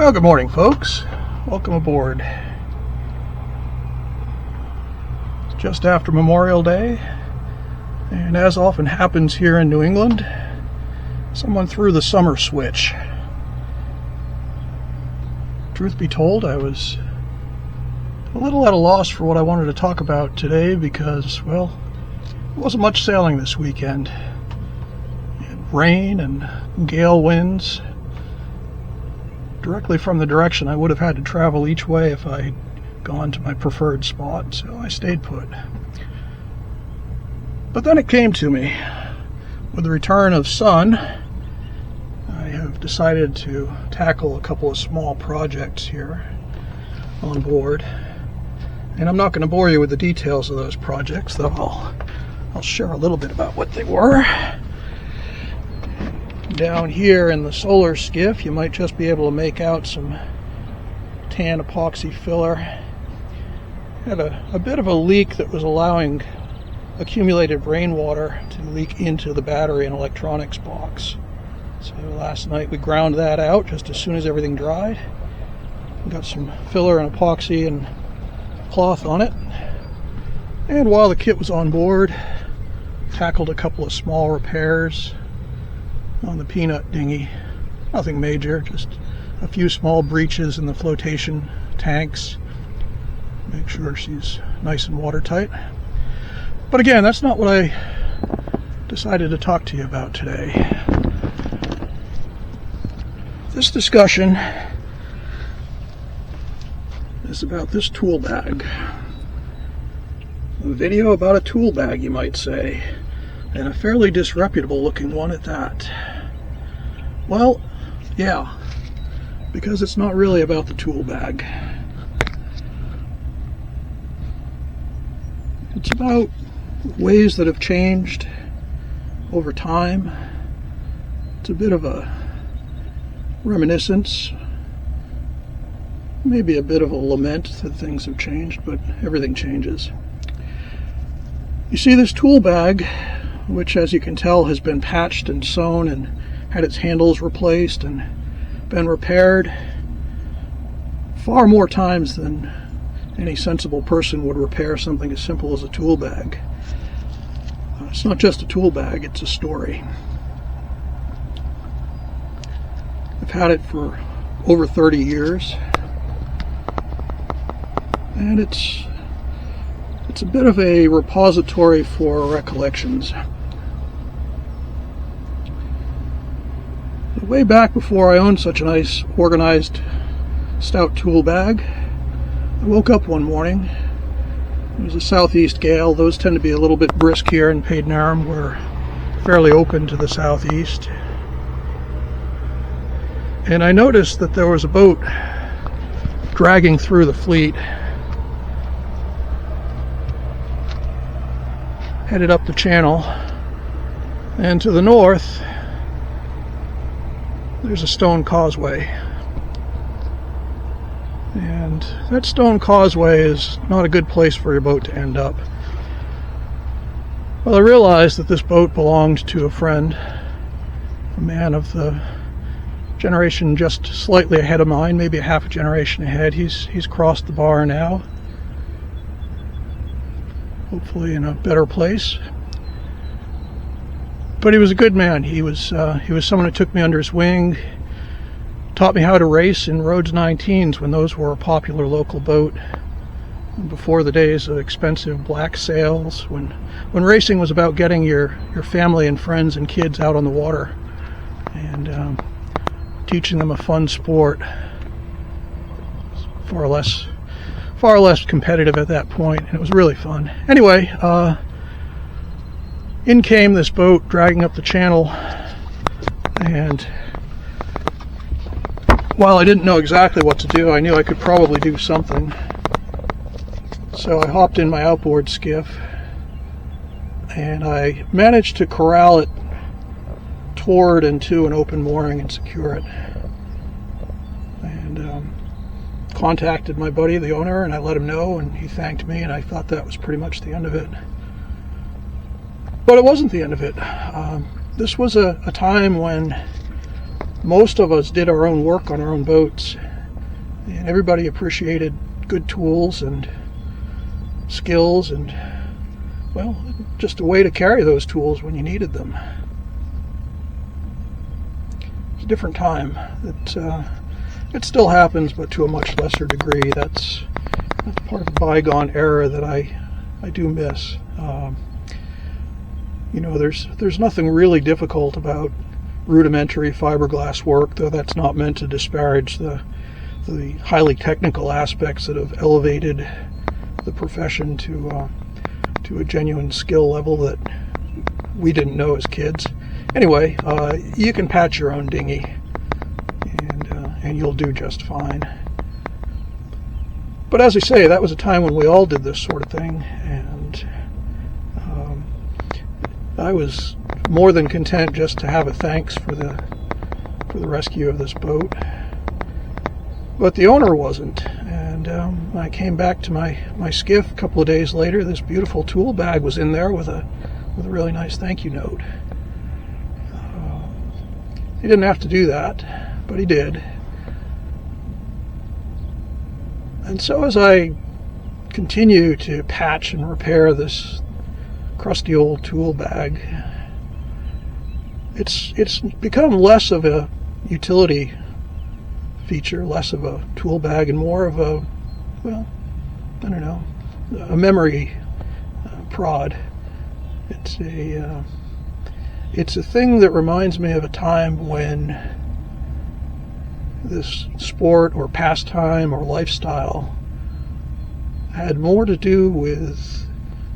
Well, good morning, folks. Welcome aboard. It's just after Memorial Day, and as often happens here in New England, someone threw the summer switch. Truth be told, I was a little at a loss for what I wanted to talk about today because, well, there wasn't much sailing this weekend. We had rain and gale winds directly from the direction I would have had to travel each way if I had gone to my preferred spot, so I stayed put. But then it came to me. With the return of sun, I have decided to tackle a couple of small projects here on board. And I'm not going to bore you with the details of those projects, though I'll share a little bit about what they were. Down here in the solar skiff, you might just be able to make out some tan epoxy filler. Had a bit of a leak that was allowing accumulated rainwater to leak into the battery and electronics box. So last night we ground that out just as soon as everything dried. We got some filler and epoxy and cloth on it. And while the kit was on board, tackled a couple of small repairs on the Peanut dinghy. Nothing major, just a few small breaches in the flotation tanks. Make sure she's nice and watertight. But again, that's not what I decided to talk to you about today. This discussion is about this tool bag. A video about a tool bag, you might say, and a fairly disreputable looking one at that. Well, yeah, because it's not really about the tool bag. It's about ways that have changed over time. It's a bit of a reminiscence, maybe a bit of a lament that things have changed, but everything changes. You see this tool bag, which as you can tell has been patched and sewn and had its handles replaced and been repaired far more times than any sensible person would repair something as simple as a tool bag. It's not just a tool bag, it's a story. I've had it for over 30 years, and it's a bit of a repository for recollections. Way back before I owned such a nice, organized, stout tool bag, I woke up one morning. It was a southeast gale. Those tend to be a little bit brisk here in Padenarm. We're fairly open to the southeast. And I noticed that there was a boat dragging through the fleet, headed up the channel, and to the north there's a stone causeway, and that stone causeway is not a good place for your boat to end up. Well, I realized that this boat belonged to a friend, a man of the generation just slightly ahead of mine, maybe a half a generation ahead. He's crossed the bar now, hopefully in a better place. But he was a good man. He was someone who took me under his wing, taught me how to race in Rhodes 19s when those were a popular local boat, before the days of expensive black sails, when racing was about getting your family and friends and kids out on the water and teaching them a fun sport. Far less competitive at that point, and it was really fun. Anyway, in came this boat dragging up the channel, and while I didn't know exactly what to do, I knew I could probably do something. So I hopped in my outboard skiff, and I managed to corral it toward and to an open mooring and secure it. And contacted my buddy, the owner, and I let him know, and he thanked me, and I thought that was pretty much the end of it. But it wasn't the end of it. This was a time when most of us did our own work on our own boats, And everybody appreciated good tools and skills and, well, just a way to carry those tools when you needed them. It's a different time. It still happens, but to a much lesser degree. That's part of the bygone era that I do miss. There's nothing really difficult about rudimentary fiberglass work, though that's not meant to disparage the highly technical aspects that have elevated the profession to a genuine skill level that we didn't know as kids. Anyway, you can patch your own dinghy, and you'll do just fine. But as I say, that was a time when we all did this sort of thing, and I was more than content just to have a thanks for the rescue of this boat. But the owner wasn't, and I came back to my skiff a couple of days later. This beautiful tool bag was in there with a really nice thank you note. He didn't have to do that, but he did. And so as I continue to patch and repair this crusty old tool bag, it's become less of a utility feature, less of a tool bag, and more of a, well, I don't know, a memory prod. It's a thing that reminds me of a time when this sport or pastime or lifestyle had more to do with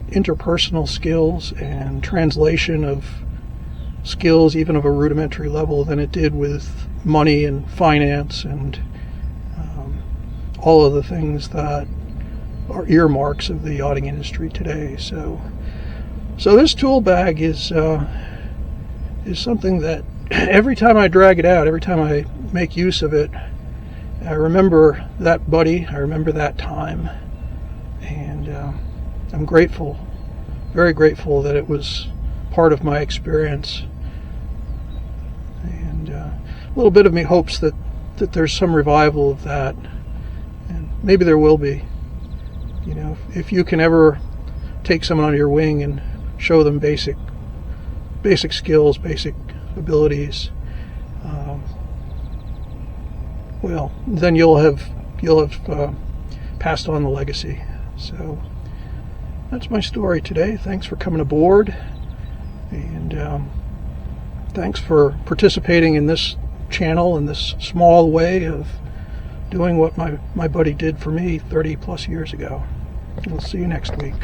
interpersonal skills and translation of skills, even of a rudimentary level, than it did with money and finance and all of the things that are earmarks of the yachting industry today. So this tool bag is something that every time I drag it out, every time I make use of it, I remember that buddy, I remember that time, and I'm grateful, very grateful that it was part of my experience. And a little bit of me hopes that there's some revival of that, and maybe there will be. You know, if you can ever take someone under your wing and show them basic skills, basic abilities, well, then you'll have passed on the legacy. So that's my story today. Thanks for coming aboard, and thanks for participating in this channel in this small way of doing what my buddy did for me 30 plus years ago. We'll see you next week.